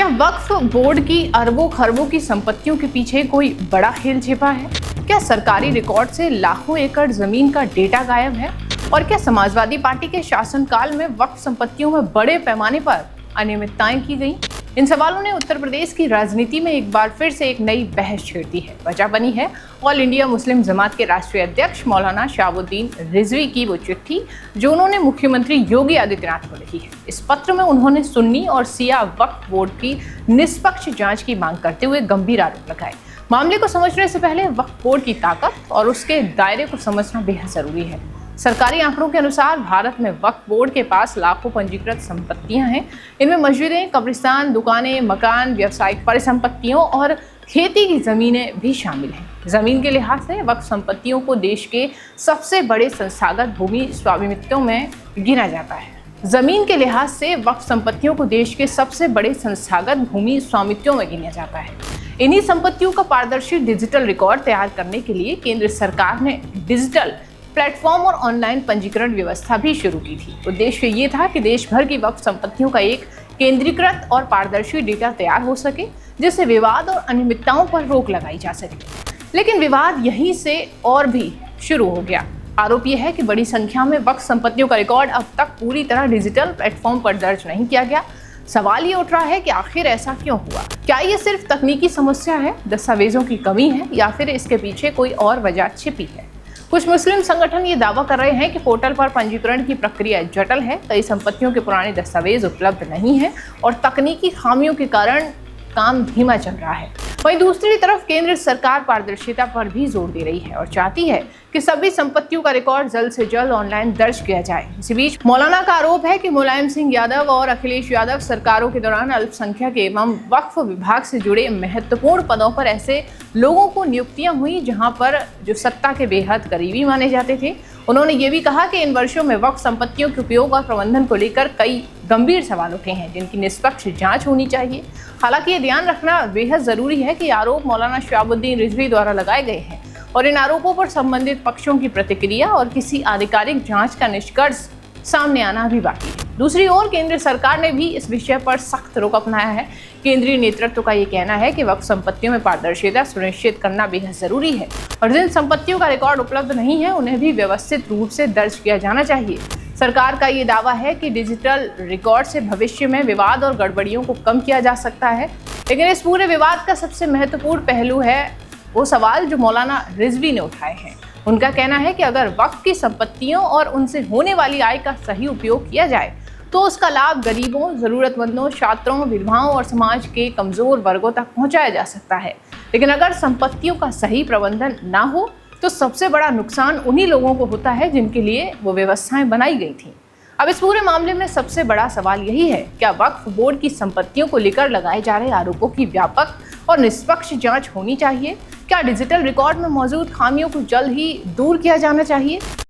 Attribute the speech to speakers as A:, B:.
A: क्या वक्फ बोर्ड की अरबों खरबों की संपत्तियों के पीछे कोई बड़ा खेल छिपा है? क्या सरकारी रिकॉर्ड से लाखों एकड़ जमीन का डेटा गायब है? और क्या समाजवादी पार्टी के शासनकाल में वक्फ संपत्तियों में बड़े पैमाने पर अनियमितताएं की गई? इन सवालों ने उत्तर प्रदेश की राजनीति में एक बार फिर से एक नई बहस छेड़ दी है। वजह बनी है ऑल इंडिया मुस्लिम जमात के राष्ट्रीय अध्यक्ष मौलाना शहाबुद्दीन रिजवी की वो चिट्ठी जो उन्होंने मुख्यमंत्री योगी आदित्यनाथ को लिखी है। इस पत्र में उन्होंने सुन्नी और शिया वक्फ बोर्ड की निष्पक्ष जांच की मांग करते हुए गंभीर आरोप लगाए। मामले को समझने से पहले वक्फ बोर्ड की ताकत और उसके दायरे को समझना बेहद जरूरी है। सरकारी आंकड़ों के अनुसार भारत में वक्फ बोर्ड के पास लाखों पंजीकृत संपत्तियां हैं। इनमें मस्जिदें, कब्रिस्तान, दुकानें, मकान, व्यावसायिक परिसंपत्तियों और खेती की जमीनें भी शामिल हैं। जमीन के लिहाज से वक्फ संपत्तियों को देश के सबसे बड़े संस्थागत भूमि स्वामित्वों में गिना जाता है। जमीन के लिहाज से वक्फ संपत्तियों को देश के सबसे बड़े संस्थागत भूमि स्वामित्वों में गिना जाता है। इन्हीं संपत्तियों का पारदर्शी डिजिटल रिकॉर्ड तैयार करने के लिए केंद्र सरकार ने डिजिटल प्लेटफॉर्म और ऑनलाइन पंजीकरण व्यवस्था भी शुरू की थी। उद्देश्य ये था कि देश भर की वक्फ संपत्तियों का एक केंद्रीकृत और पारदर्शी डेटा तैयार हो सके, जिससे विवाद और अनियमितताओं पर रोक लगाई जा सके। लेकिन विवाद यहीं से और भी शुरू हो गया। आरोप यह है कि बड़ी संख्या में वक्फ संपत्तियों का रिकॉर्ड अब तक पूरी तरह डिजिटल प्लेटफॉर्म पर दर्ज नहीं किया गया। सवाल ये उठ रहा है कि आखिर ऐसा क्यों हुआ? क्या ये सिर्फ तकनीकी समस्या है, दस्तावेजों की कमी है, या फिर इसके पीछे कोई और वजह छिपी है? कुछ मुस्लिम संगठन ये दावा कर रहे हैं कि पोर्टल पर पंजीकरण की प्रक्रिया जटिल है, कई संपत्तियों के पुराने दस्तावेज उपलब्ध नहीं है और तकनीकी खामियों के कारण काम धीमा चल रहा है। वहीं दूसरी तरफ केंद्र सरकार पारदर्शिता पर भी जोर दे रही है और चाहती है कि सभी संपत्तियों का रिकॉर्ड जल्द से जल्द ऑनलाइन दर्ज किया जाए। इसी बीच मौलाना का आरोप है कि मुलायम सिंह यादव और अखिलेश यादव सरकारों के दौरान अल्पसंख्यक एवं वक्फ विभाग से जुड़े महत्वपूर्ण पदों पर ऐसे लोगों को नियुक्तियां हुई जहां पर जो सत्ता के बेहद करीबी माने जाते थे। उन्होंने ये भी कहा कि इन वर्षों में वक्फ संपत्तियों के उपयोग और प्रबंधन को लेकर कई गंभीर सवाल उठे हैं, जिनकी निष्पक्ष जांच होनी चाहिए। हालांकि ये ध्यान रखना बेहद जरूरी है कि आरोप मौलाना शहाबुद्दीन रिजवी द्वारा लगाए गए हैं और इन आरोपों पर संबंधित पक्षों की प्रतिक्रिया और किसी आधिकारिक जांच का निष्कर्ष सामने आना भी बाकी है। दूसरी ओर केंद्र सरकार ने भी इस विषय पर सख्त रुख अपनाया है। केंद्रीय नेतृत्व का ये कहना है कि वक्फ संपत्तियों में पारदर्शिता सुनिश्चित करना बेहद जरूरी है और जिन संपत्तियों का रिकॉर्ड उपलब्ध नहीं है उन्हें भी व्यवस्थित रूप से दर्ज किया जाना चाहिए। सरकार का ये दावा है कि डिजिटल रिकॉर्ड से भविष्य में विवाद और गड़बड़ियों को कम किया जा सकता है, लेकिन इस पूरे विवाद का सबसे महत्वपूर्ण पहलू है वो सवाल जो मौलाना रिजवी ने उठाए हैं। उनका कहना है कि अगर वक्फ की संपत्तियों और उनसे होने वाली आय का सही उपयोग किया जाए तो उसका लाभ गरीबों, जरूरतमंदों, छात्रों, विधवाओं और समाज के कमजोर वर्गों तक पहुंचाया जा सकता है। लेकिन अगर संपत्तियों का सही प्रबंधन ना हो तो सबसे बड़ा नुकसान उन्हीं लोगों को होता है जिनके लिए वो व्यवस्थाएं बनाई गई थी। अब इस पूरे मामले में सबसे बड़ा सवाल यही है, क्या वक्फ बोर्ड की संपत्तियों को लेकर लगाए जा रहे आरोपों की व्यापक और निष्पक्ष जांच होनी चाहिए? क्या डिजिटल रिकॉर्ड में मौजूद खामियों को जल्द ही दूर किया जाना चाहिए?